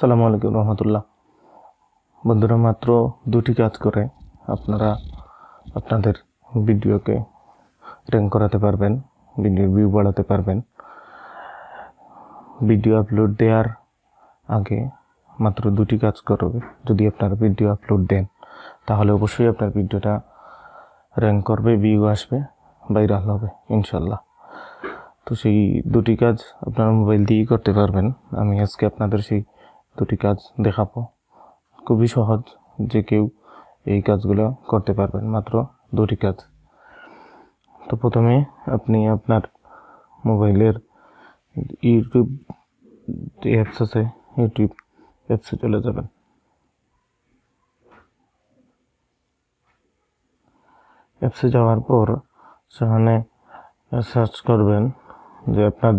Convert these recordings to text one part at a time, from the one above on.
আসসালামু আলাইকুম রহমতুল্লাহ। বন্ধুরা, মাত্র দুটি কাজ করে আপনারা আপনাদের ভিডিওকে র্যাঙ্ক করাতে পারবেন, ভিডিওর ভিউ বাড়াতে পারবেন। ভিডিও আপলোড দেওয়ার আগে মাত্র দুটি কাজ করবে। যদি আপনারা ভিডিও আপলোড দেন তাহলে অবশ্যই আপনার ভিডিওটা র্যাঙ্ক করবে, ভিউ আসবে, ভাইরাল হবে ইনশাল্লাহ। তো সেই দুটি কাজ আপনারা মোবাইল দিয়েই করতে পারবেন। আমি আজকে আপনাদের সেই দুটি কাজ দেখাবো। খুবই সহজ, যে কেউ এই কাজগুলো করতে পারবেন, মাত্র দুটি কাজ। তো প্রথমে আপনি আপনার মোবাইলের ইউটিউব অ্যাপস আছে, ইউটিউব অ্যাপসে চলে যাবেন। অ্যাপসে যাওয়ার পর সেখানে সার্চ করবেন যে আপনার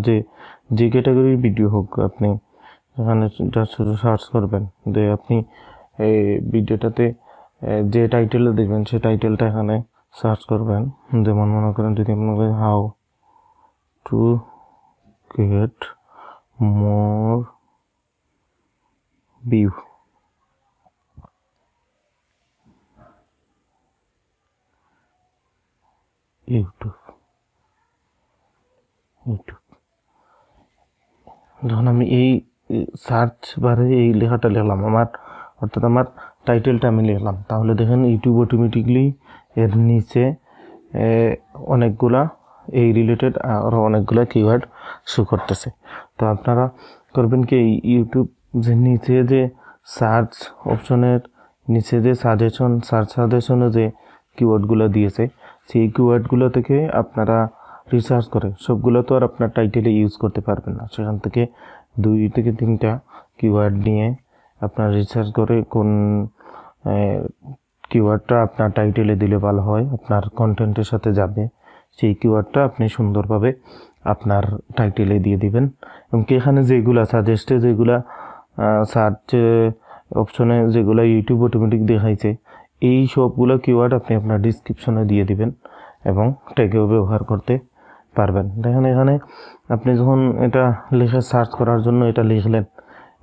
যে ক্যাটাগরির ভিডিও হোক, আপনি সেখানে শুধু সার্চ করবেন যে আপনি এই ভিডিওটাতে যে টাইটেলে দেবেন সেই টাইটেলটা এখানে সার্চ করবেন। যেমন মনে করেন, যদি আপনাকে how to get more view, YouTube. যখন আমি এই সার্চ বারে এই লেখাটা লিখলাম, অর্থাৎ আমার টাইটেলটা আমি লিখলাম, তাহলে দেখেন ইউটিউব অটোমেটিকলি এর নিচে অনেকগুলা এই রিলেটেড আরও অনেকগুলা কিওয়ার্ড শো করতেছে। তো আপনারা করবেন কি, ইউটিউব যে নিচে যে সার্চ অপশনের নিচে যে সার্চ সাজেশনে যে কিওয়ার্ডগুলো দিয়েছে, সেই কিওয়ার্ডগুলো থেকে আপনারা রিসার্চ করে, সবগুলো তো আর আপনার টাইটেলে ইউজ করতে পারবেন না। সেখান থেকে 2 থেকে 3টা কিওয়ার্ড নিয়ে আপনার রিসার্চ করে কোন কিওয়ার্ডটা আপনার টাইটেলে দিলে ভালো হয়, আপনার কন্টেন্টের সাথে যাবে, সেই কিওয়ার্ডটা আপনি সুন্দরভাবে আপনার টাইটেলে দিয়ে দিবেন। এবং এখানে যেগুলা সাজেস্টে, যেগুলা সার্চ অপশনে যেগুলো ইউটিউব অটোমেটিক দেখাইছে, এই সবগুলো কিওয়ার্ড আপনি আপনার ডিসক্রিপশনে দিয়ে দিবেন এবং ট্যাগেও ব্যবহার করতে পারবেন। দেখেন এখানে আপনি যখন এটা লিখে সার্চ করার জন্য এটা লিখলেন,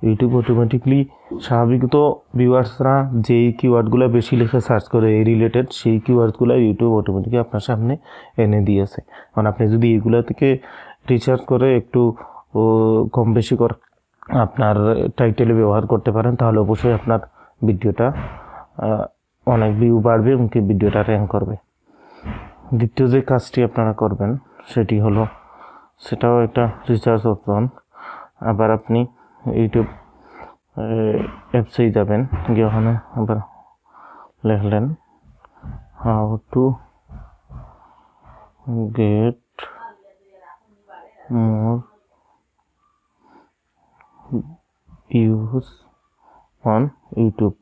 ইউটিউব অটোমেটিকলি স্বাভাবিকত ভিউয়ার্সরা যেই কিওয়ার্ডগুলো বেশি লিখে সার্চ করে এই রিলেটেড, সেই কিওয়ার্ডগুলো ইউটিউব অটোমেটিকলি আপনার সামনে এনে দিয়েছে। কারণ আপনি যদি এইগুলো থেকে রিসার্চ করে একটু কম বেশি করে আপনার টাইটেলে ব্যবহার করতে পারেন, তাহলে অবশ্যই আপনার ভিডিওটা অনেক ভিউ বাড়বে এবং কি ভিডিওটা র্যাঙ্ক করবে। দ্বিতীয় যে কাজটি আপনারা করবেন সেটি হলো, সেটাও একটা রিসার্চ অপশন। আবার আপনি ইউটিউব অ্যাপসেই যাবেন, গিয়ে ওখানে আবার লিখলেন how to get more views on YouTube.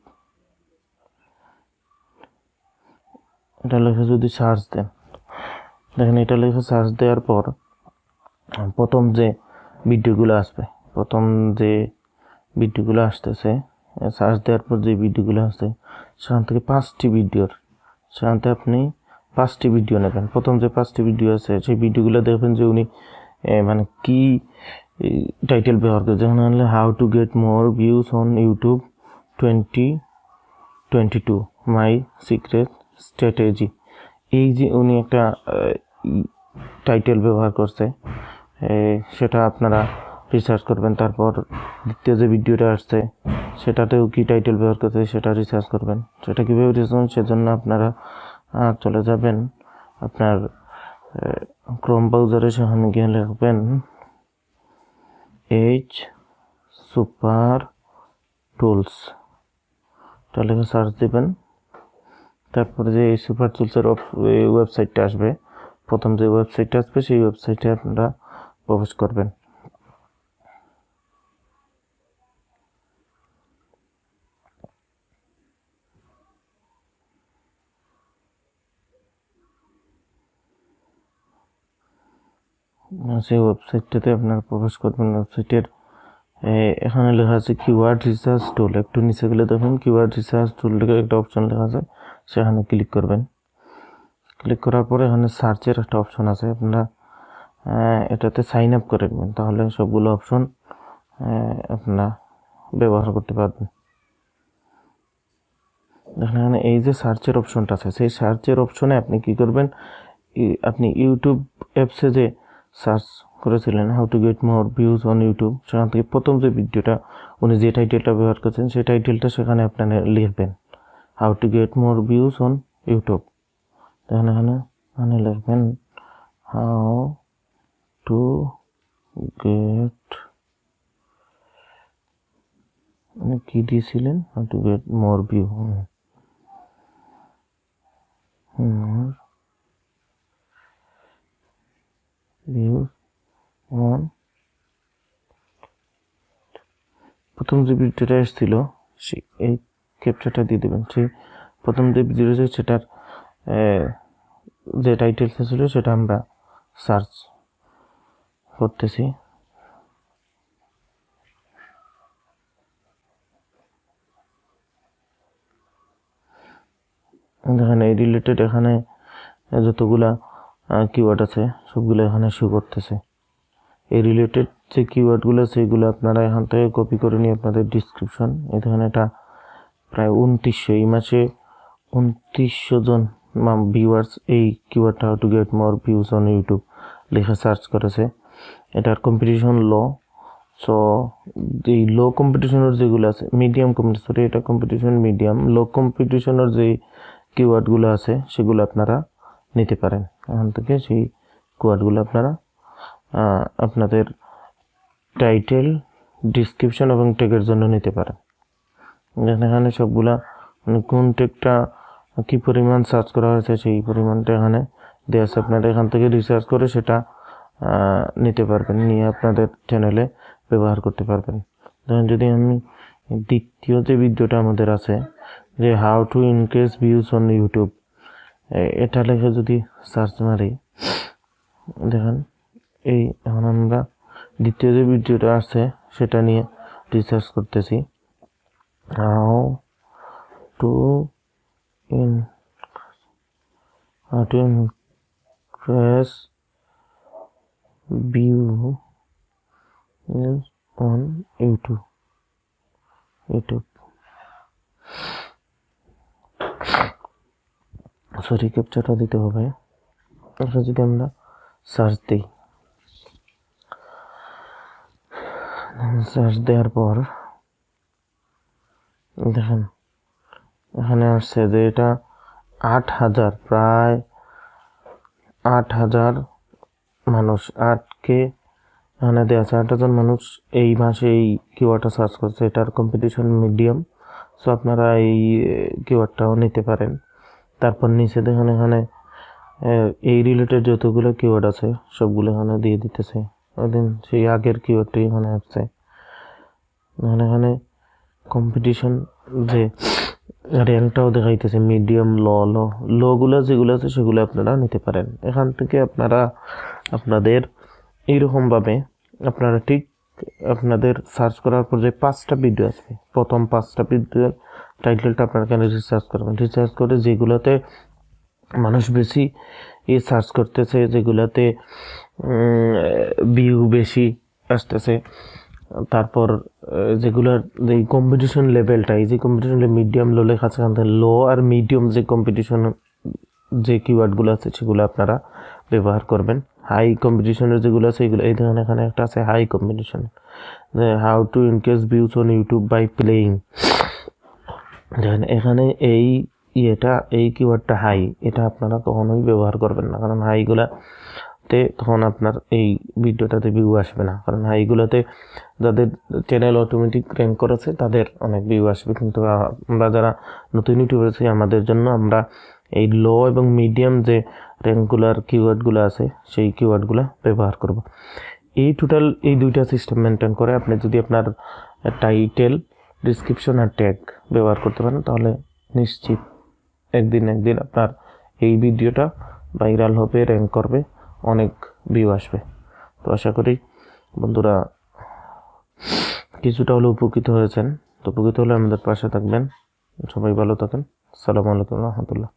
এটা লিখে যদি সার্চ দেন, দেখেন এটা লিখে সার্চ দেওয়ার পর প্রথম যে ভিডিওগুলো আসতেছে, সার্চ দেওয়ার পর যে ভিডিওগুলো আসছে সেখান থেকে 5টি ভিডিওর, সেখান থেকে আপনি 5টি ভিডিও নেবেন। প্রথম যে 5টি ভিডিও আছে সেই ভিডিওগুলো দেখবেন যে উনি মানে কি টাইটেল ব্যবহার করে। যেমন হলে how to get more views on YouTube 2022 my secret strategy, এই যে উনি একটা টাইটেল ব্যবহার করছে, সেটা আপনারা রিসার্চ করবেন। তারপর দ্বিতীয় যে ভিডিওটা আসছে সেটাতেও কি টাইটেল ব্যবহার করছে সেটা রিসার্চ করবেন। সেটা কীভাবে রিসার্চ করবেন, সেজন্য আপনারা চলে যাবেন আপনার ক্রোম ব্রাউজারে, সেখানে গিয়ে লিখবেন সুপার টুলস, এটা লিখে সার্চ দেবেন। তারপরে যে এই সুপার টুলসের ওয়েবসাইটটা আসবে, প্রথম যে ওয়েবসাইটটা আসবে সেই ওয়েবসাইটে আপনারা প্রবেশ করবেন। সেই ওয়েবসাইটটাতে আপনারা প্রবেশ করবেন। ওয়েবসাইটের এখানে লেখা আছে কিওয়ার্ড রিসার্চ টুল, একটু নিচে গেলে দেখুন কিওয়ার্ড রিসার্চ টুল লেখা একটা অপশন লেখা আছে, সেখানে ক্লিক করবেন। ক্লিক করার পরে এখানে সার্চের একটা অপশন আছে, আপনারা এটাতে সাইন আপ করে নেবেন, তাহলে সবগুলো অপশন আপনারা ব্যবহার করতে পারবেন। এখানে এই যে সার্চের অপশনটা আছে, সেই সার্চের অপশনে আপনি কি করবেন, আপনি ইউটিউব অ্যাপসে যে সার্চ করেছিলেন how to get more views on YouTube, সেখান থেকে প্রথম যে ভিডিওটা উনি যে টাইটেলটা ব্যবহার করছেন সেই টাইটেলটা সেখানে আপনারা লিখবেন, how to get more views on YouTube. এখানে লিখবেন হাউ টু গেট, কি দিয়েছিলেন, how to get more view views on, প্রথম যে ভিডিওটা এসেছিল এই ক্যাপচারটা দিয়ে দেবেন, সেই প্রথম যে ভিডিও সেটার যে টাইটেলটা ছিল সেটা আমরা সার্চ করতেছি। এখানে এই রিলেটেড এখানে যতগুলা কিওয়ার্ড আছে সবগুলো এখানে শো করতেছে। এই রিলেটেড যে কিওয়ার্ডগুলো সেগুলো আপনারা এখান থেকে কপি করে নিয়ে আপনাদের ডিসক্রিপশন, এখানে এটা প্রায় 2900, এই মাসে 2900 জন ভিউয়ার্স এই কিওয়ার্ডটা how to get more views on YouTube লিখে সার্চ করেছে। এটার কম্পিটিশন লো, সো এই লো কম্পিটিশনের যেগুলো আছে, মিডিয়াম কম্পিটিশন, সরি এটা কম্পিটিশন মিডিয়াম, লো কম্পিটিশনের যে কিওয়ার্ডগুলো আছে সেগুলো আপনারা নিতে পারেন। এখান থেকে সেই কিওয়ার্ডগুলো আপনারা আপনাদের টাইটেল, ডিসক্রিপশন এবং ট্যাগের জন্য নিতে পারেন। এখানে সবগুলা মানে কোন ট্যাগটা কি পরিমাণ সার্চ করা হয়েছে সেই পরিমাণটা এখানে দেওয়া আছে, আপনারা এখান থেকে রিসার্চ করে সেটা নিতে পারবেন, নিয়ে আপনাদের চ্যানেলে ব্যবহার করতে পারবেন। ধরেন যদি আমি দ্বিতীয় যে ভিডিওটা আমাদের আছে যে how to increase views on YouTube, এটা লিখে যদি সার্চ মারি, দেখেন এই এখন আমরা দ্বিতীয় যে ভিডিওটা আছে সেটা নিয়ে রিসার্চ করতেছি, how to increase view on YouTube. Sorry ক্যাপচারটা দিতে হবে। এটা যদি আমরা সার্চ দিই, সার্চ দেওয়ার পর দেখেন এখানে আসছে যে এটা 8000, প্রায় 8000 মানুষ, 8K এখানে দেওয়া আছে। 8000 মানুষ এই মাসে এই কিওয়ার্ডটা সার্চ করছে, এটার কম্পিটিশন মিডিয়াম, সো আপনারা এই কিওয়ার্ডটাও নিতে পারেন। তারপর নিচে দেখেন এখানে এই রিলেটেড যতগুলো কিওয়ার্ড আছে সবগুলো এখানে দিয়ে দিতেছে, ওদিন সেই আগের কিওয়ার্ডটি এখানে আসছে। এখানে কম্পিটিশন যে র্যাঙ্কটাও দেখাইতেছে, মিডিয়াম, লোগুলো যেগুলো আছে সেগুলো আপনারা নিতে পারেন। এখান থেকে আপনারা আপনাদের এইরকমভাবে আপনারা ঠিক আপনাদের সার্চ করার পর যে 5টা ভিডিও আসবে, প্রথম 5টা ভিডিওর টাইটেলটা আপনারা কেন রিসার্চ করবেন, রিসার্চ করে যেগুলোতে মানুষ বেশি সার্চ করতেছে, যেগুলোতে ভিউ বেশি আসতেছে, তারপর যেগুলোর যে কম্পিটিশন লেভেলটা, এই যে কম্পিটিশন মিডিয়াম লো লেখা আছে, লো আর মিডিয়াম যে কম্পিটিশন যে কিওয়ার্ডগুলো আছে সেগুলো আপনারা ব্যবহার করবেন। হাই কম্পিটিশনের যেগুলো আছে এগুলো, এই ধরনের এখানে একটা আছে হাই কম্পিটিশন, যে how to increase views on YouTube by playing. দেখেন এখানে এই এই কিওয়ার্ডটা হাই, এটা আপনারা কখনোই ব্যবহার করবেন না, কারণ হাইগুলাতে তখন আপনার এই ভিডিওটাতে ভিউ আসবে না, কারণ হাইগুলোতে যাদের চ্যানেল অটোমেটিক র্যাঙ্ক করেছে তাদের অনেক ভিউ আসবে, কিন্তু আমরা যারা নতুন ইউটিউবার আছি আমাদের জন্য আমরা এই লো এবং মিডিয়াম যে র্যাঙ্কগুলার কিওয়ার্ডগুলো আছে সেই কিওয়ার্ডগুলো ব্যবহার করব। এই টোটাল এই দুইটা সিস্টেম মেনটেন করে আপনি যদি আপনার টাইটেল, ডিসক্রিপশন আর ট্যাগ ব্যবহার করতে পারেন, তাহলে নিশ্চিত একদিন আপনার এই ভিডিওটা ভাইরাল হবে, র্যাঙ্ক করবে, অনেক ভিউ আসবে। তো আশা করি বন্ধুরা কিছুটা হলে উপকৃত হয়েছেন। তো উপকৃত হলে আমাদের পাশে থাকবেন। সবাই ভালো থাকেন। আসসালামু আলাইকুম রহমতুল্লাহ।